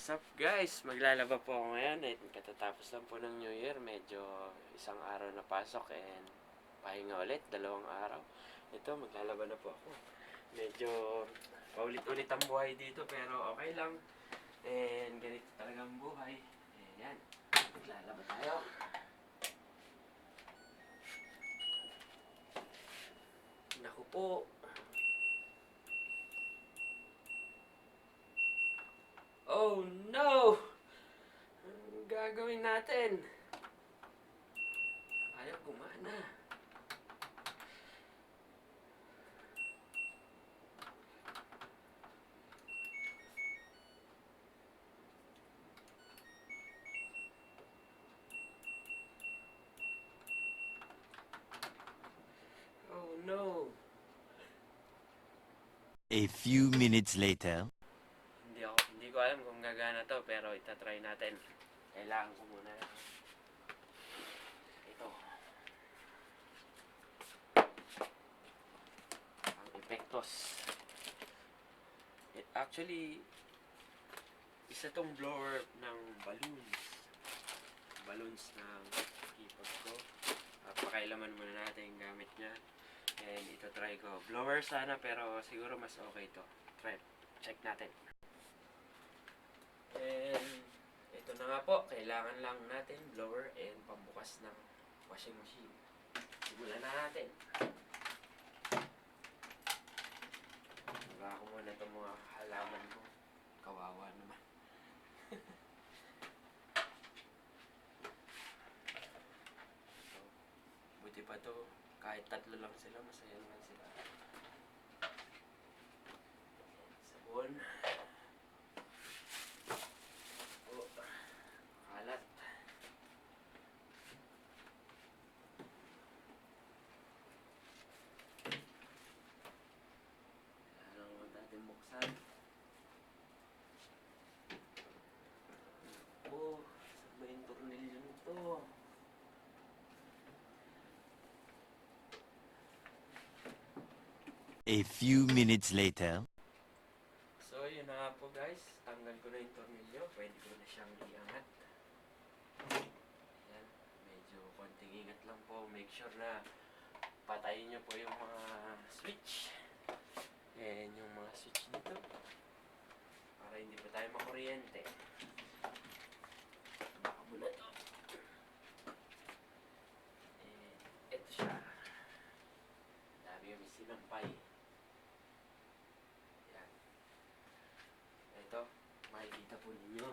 What's up guys? Maglalaba po ako ngayon at katatapos lang po ng New Year. Medyo isang araw na pasok and pahinga ulit, 2 araw. Ito, maglalaba na po ako. Medyo paulit-ulit ang buhay dito pero okay lang. And ganito talagang buhay. Ayan, maglalaba tayo. Naku po. Oh no! Anong gagawin natin? Ayaw gumana. Oh no! A few minutes later. Hindi ko alam kung gagana to pero itatry natin. Kailangan ko muna ito. Ang epektos. Actually, isa tong blower ng balloons. Balloons ng keyboard ko. Pakailaman muna natin yung gamit niya. And ito try ko. Blower sana pero siguro mas okay to. Try. Check natin. And ito na nga po. Kailangan lang natin blower and pambukas ng washing machine. Simulan na natin. Diba ko muna itong mga halaman ko. Kawawa naman. Buti pa to. Kahit tatlo lang sila, masaya naman sila. Sabon. Oh, kalat. Kailangan naman natin buksan. Oh, saan ba yung tornilyo nito? A few minutes later. So, yun na nga po guys. Tanggal ko na yung tornilyo. Pwede ko na siyang iangat. Ayan. Medyo konting ingat lang po. Make sure na patayin nyo po yung mga switch. And yung mga switch nito. Para hindi pa tayo makuryente. Baka muna to. And ito siya. Dami yung sinampay. Ito, makikita po ninyo.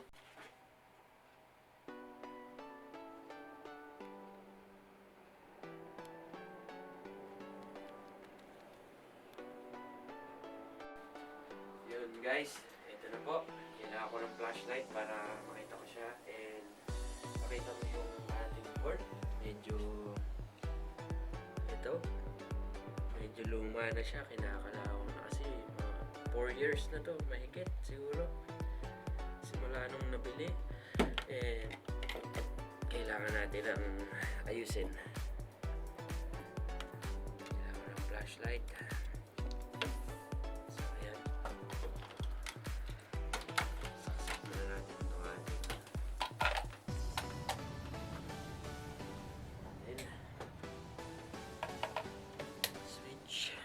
Yun guys, ito na po. Kailangan ko ng flashlight para makita ko siya. And makita mo yung ating board. Medyo luma na siya. Kinakalawang na kasi mga 4 years na to. Mahigit siguro. Simula nung nabili. And kailangan natin ang ayusin. Kailangan ng flashlight. So ayan. Saksak muna natin itong ating switch.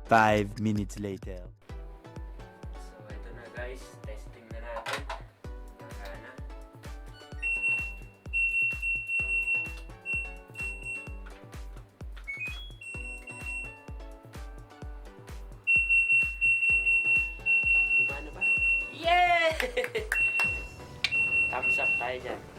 Five minutes later. So ito na guys, testing na natin. Gana. Gumana ba? Thumbs up tayo dyan.